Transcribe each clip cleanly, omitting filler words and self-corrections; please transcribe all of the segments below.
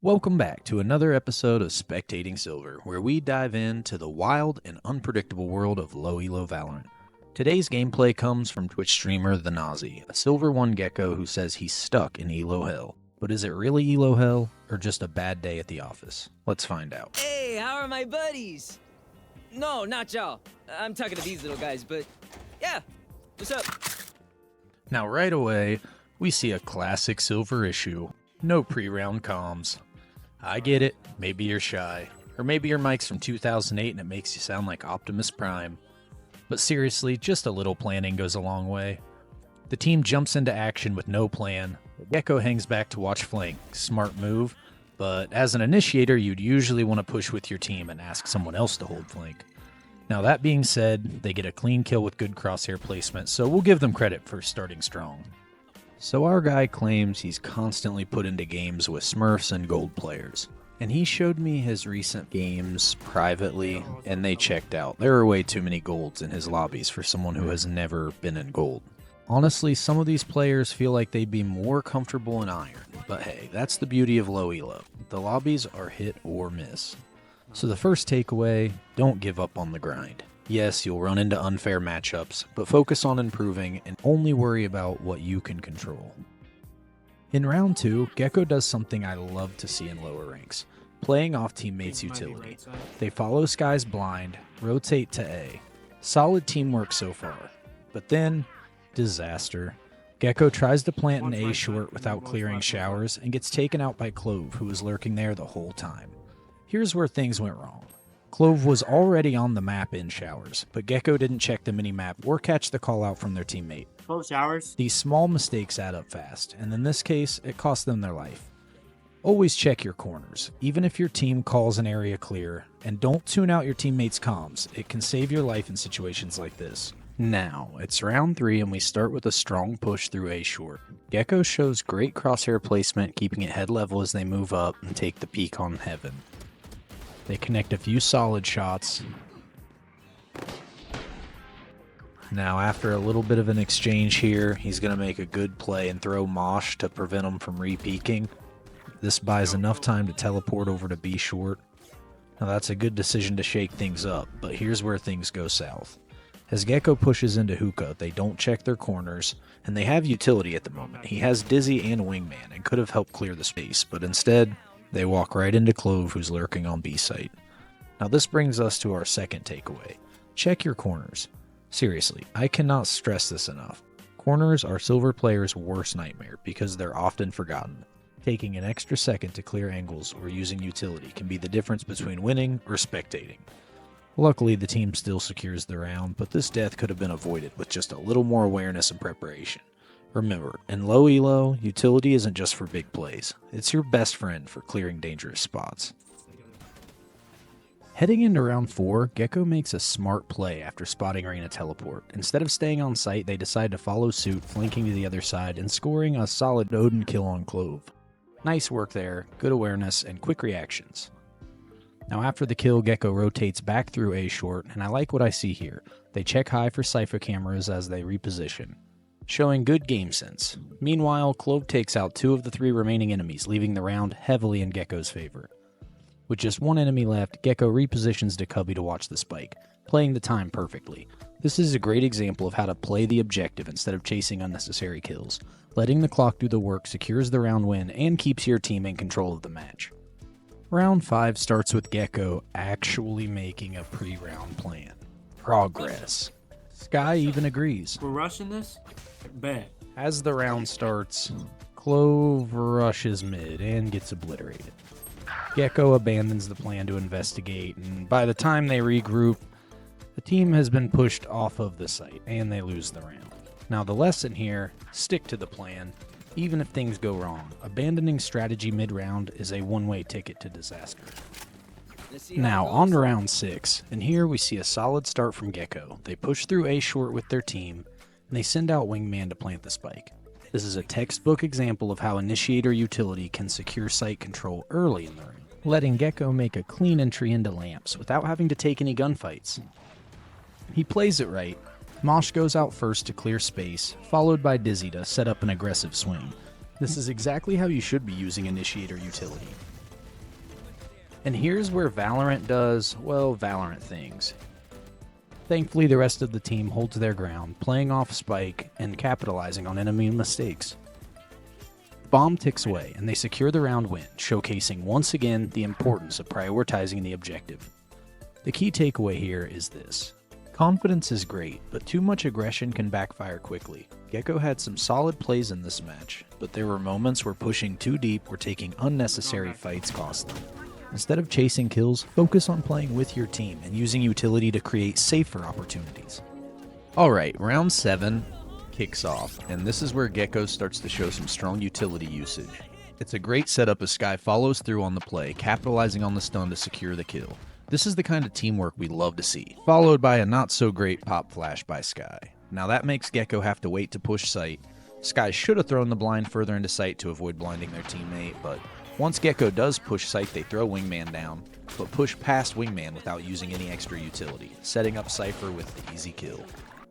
Welcome back to another episode of Spectating Silver, where we dive into the wild and unpredictable world of low elo Valorant. Today's gameplay comes from Twitch streamer The Nazi, a Silver 1 Gecko who says he's stuck in elo hell. But is it really elo hell, or just a bad day at the office? Let's find out. Hey, how are my buddies? No, not y'all. I'm talking to these little guys, but yeah, what's up? Now right away, we see a classic Silver issue. No pre-round comms. I get it, maybe you're shy. Or maybe your mic's from 2008 and it makes you sound like Optimus Prime. But seriously, just a little planning goes a long way. The team jumps into action with no plan. The Gecko hangs back to watch flank. Smart move. But as an initiator, you'd usually want to push with your team and ask someone else to hold flank. Now that being said, they get a clean kill with good crosshair placement, so we'll give them credit for starting strong. So our guy claims he's constantly put into games with Smurfs and gold players. And he showed me his recent games privately, and they checked out. There are way too many golds in his lobbies for someone who has never been in gold. Honestly, some of these players feel like they'd be more comfortable in iron, but hey, that's the beauty of low elo. The lobbies are hit or miss. So the first takeaway, don't give up on the grind. Yes, you'll run into unfair matchups, but focus on improving and only worry about what you can control. In round 2, Gecko does something I love to see in lower ranks, playing off teammates' utility. They follow Sky's blind, rotate to A. Solid teamwork so far. But then, disaster. Gecko tries to plant an A short without clearing showers and gets taken out by Clove, who was lurking there the whole time. Here's where things went wrong. Clove was already on the map in showers, but Gecko didn't check the minimap or catch the call out from their teammate. 12 showers. These small mistakes add up fast, and in this case, it cost them their life. Always check your corners, even if your team calls an area clear, and don't tune out your teammates' comms. It can save your life in situations like this. Now, it's round 3 and we start with a strong push through A short. Gecko shows great crosshair placement, keeping it head level as they move up and take the peek on heaven. They connect a few solid shots. Now, after a little bit of an exchange here, he's going to make a good play and throw Mosh to prevent him from re-peeking. This buys enough time to teleport over to B short. Now, that's a good decision to shake things up, but here's where things go south. As Gecko pushes into hookah, they don't check their corners, and they have utility at the moment. He has Dizzy and Wingman and could have helped clear the space, but instead, they walk right into Clove, who's lurking on B site. Now this brings us to our second takeaway. Check your corners. Seriously, I cannot stress this enough. Corners are Silver players' worst nightmare because they're often forgotten. Taking an extra second to clear angles or using utility can be the difference between winning or spectating. Luckily, the team still secures the round, but this death could have been avoided with just a little more awareness and preparation. Remember, in low elo, utility isn't just for big plays. It's your best friend for clearing dangerous spots. Heading into round 4, Gecko makes a smart play after spotting Arena teleport. Instead of staying on site, they decide to follow suit, flanking to the other side and scoring a solid Odin kill on Clove. Nice work there, good awareness, and quick reactions. Now after the kill, Gecko rotates back through A short, and I like what I see here. They check high for Cypher cameras as they reposition, showing good game sense. Meanwhile, Clove takes out 2 of the 3 remaining enemies, leaving the round heavily in Gecko's favor. With just 1 enemy left, Gecko repositions to Cubby to watch the spike, playing the time perfectly. This is a great example of how to play the objective instead of chasing unnecessary kills. Letting the clock do the work secures the round win and keeps your team in control of the match. Round 5 starts with Gecko actually making a pre-round plan. Progress. Sky even agrees. We're rushing this? Bet. As the round starts, Clove rushes mid and gets obliterated. Gecko abandons the plan to investigate, and by the time they regroup, the team has been pushed off of the site, and they lose the round. Now the lesson here, stick to the plan, even if things go wrong. Abandoning strategy mid-round is a one-way ticket to disaster. Now on to round 6, and here we see a solid start from Gecko. They push through A short with their team, and they send out Wingman to plant the spike. This is a textbook example of how initiator utility can secure site control early in the round, letting Gecko make a clean entry into lamps without having to take any gunfights. He plays it right. Mosh goes out first to clear space, followed by Dizzy to set up an aggressive swing. This is exactly how you should be using initiator utility. And here's where Valorant does, well, Valorant things. Thankfully, the rest of the team holds their ground, playing off Spike and capitalizing on enemy mistakes. The bomb ticks away, and they secure the round win, showcasing once again the importance of prioritizing the objective. The key takeaway here is this. Confidence is great, but too much aggression can backfire quickly. Gecko had some solid plays in this match, but there were moments where pushing too deep or taking unnecessary fights cost them. Instead of chasing kills, focus on playing with your team and using utility to create safer opportunities. Alright, round 7 kicks off, and this is where Gecko starts to show some strong utility usage. It's a great setup as Sky follows through on the play, capitalizing on the stun to secure the kill. This is the kind of teamwork we love to see, followed by a not so great pop flash by Sky. Now that makes Gecko have to wait to push sight. Sky should have thrown the blind further into sight to avoid blinding their teammate, but once Gecko does push sight, they throw Wingman down, but push past Wingman without using any extra utility, setting up Cypher with the easy kill.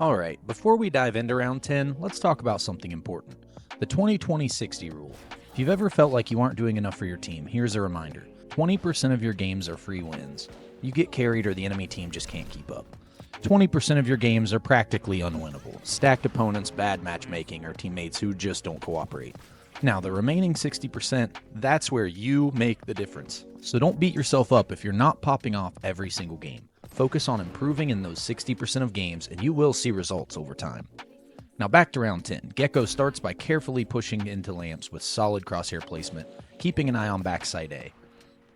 Alright, before we dive into round 10, let's talk about something important. The 20-20-60 rule. If you've ever felt like you aren't doing enough for your team, here's a reminder. 20% of your games are free wins. You get carried or the enemy team just can't keep up. 20% of your games are practically unwinnable. Stacked opponents, bad matchmaking, or teammates who just don't cooperate. Now, the remaining 60%, that's where you make the difference. So don't beat yourself up if you're not popping off every single game. Focus on improving in those 60% of games and you will see results over time. Now back to round 10. Gecko starts by carefully pushing into lamps with solid crosshair placement, keeping an eye on backside A.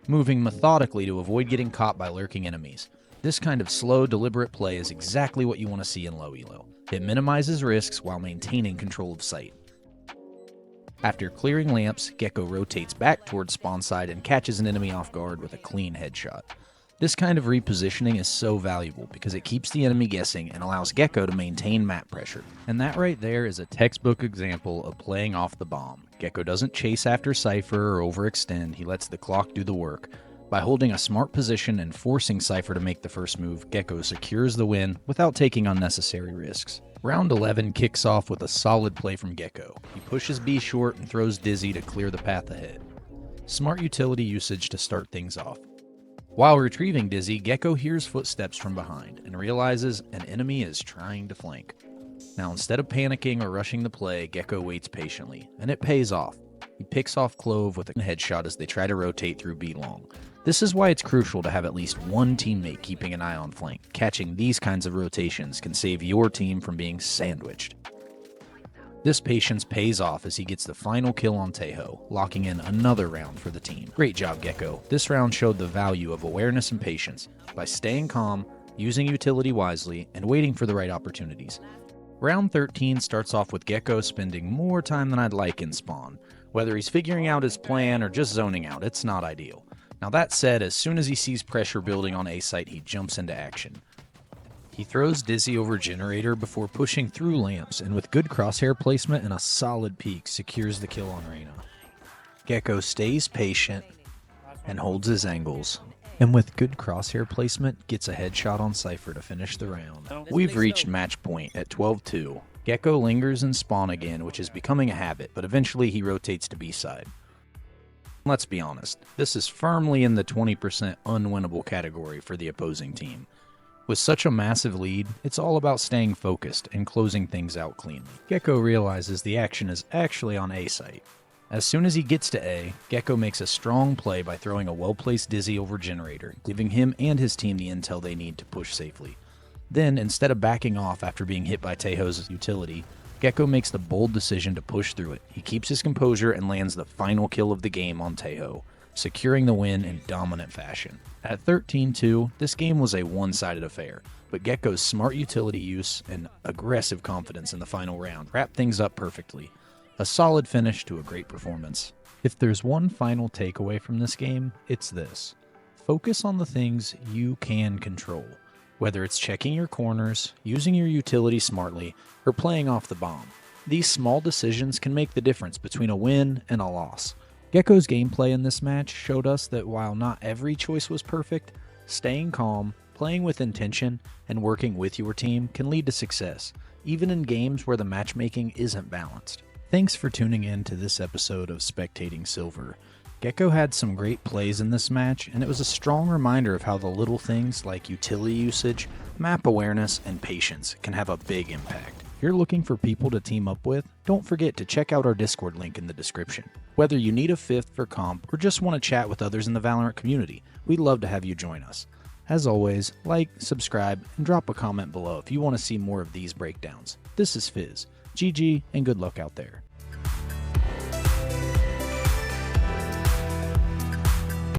Moving methodically to avoid getting caught by lurking enemies. This kind of slow, deliberate play is exactly what you want to see in low elo. It minimizes risks while maintaining control of sight. After clearing lamps, Gecko rotates back towards spawn side and catches an enemy off guard with a clean headshot. This kind of repositioning is so valuable because it keeps the enemy guessing and allows Gecko to maintain map pressure. And that right there is a textbook example of playing off the bomb. Gecko doesn't chase after Cypher or overextend, he lets the clock do the work. By holding a smart position and forcing Cypher to make the first move, Gecko secures the win without taking unnecessary risks. Round 11 kicks off with a solid play from Gecko. He pushes B short and throws Dizzy to clear the path ahead. Smart utility usage to start things off. While retrieving Dizzy, Gecko hears footsteps from behind and realizes an enemy is trying to flank. Now instead of panicking or rushing the play, Gecko waits patiently, and it pays off. He picks off Clove with a headshot as they try to rotate through B long. This is why it's crucial to have at least one teammate keeping an eye on flank. Catching these kinds of rotations can save your team from being sandwiched. This patience pays off as he gets the final kill on Tejo, locking in another round for the team. Great job, Gecko. This round showed the value of awareness and patience by staying calm, using utility wisely, and waiting for the right opportunities. Round 13 starts off with Gecko spending more time than I'd like in spawn. Whether he's figuring out his plan or just zoning out, it's not ideal. Now that said, as soon as he sees pressure building on A site, he jumps into action. He throws Dizzy over Generator before pushing through lamps, and with good crosshair placement and a solid peek, secures the kill on Reyna. Gecko stays patient and holds his angles, and with good crosshair placement, gets a headshot on Cypher to finish the round. We've reached match point at 12-2. Gecko lingers in spawn again, which is becoming a habit, but eventually he rotates to B side. Let's be honest, this is firmly in the 20% unwinnable category for the opposing team. With such a massive lead, it's all about staying focused and closing things out cleanly. Gecko realizes the action is actually on A site. As soon as he gets to A, Gecko makes a strong play by throwing a well-placed Dizzy over Generator, giving him and his team the intel they need to push safely. Then, instead of backing off after being hit by Tejo's utility, Gecko makes the bold decision to push through it. He keeps his composure and lands the final kill of the game on Tejo, securing the win in dominant fashion. At 13-2, this game was a one-sided affair, but Gecko's smart utility use and aggressive confidence in the final round wrapped things up perfectly. A solid finish to a great performance. If there's one final takeaway from this game, it's this. Focus on the things you can control. Whether it's checking your corners, using your utility smartly, or playing off the bomb. These small decisions can make the difference between a win and a loss. Gecko's gameplay in this match showed us that while not every choice was perfect, staying calm, playing with intention, and working with your team can lead to success, even in games where the matchmaking isn't balanced. Thanks for tuning in to this episode of Spectating Silver. Gecko had some great plays in this match, and it was a strong reminder of how the little things like utility usage, map awareness, and patience can have a big impact. If you're looking for people to team up with, don't forget to check out our Discord link in the description. Whether you need a fifth for comp or just want to chat with others in the Valorant community, we'd love to have you join us. As always, like, subscribe, and drop a comment below if you want to see more of these breakdowns. This is Fizz. GG, and good luck out there.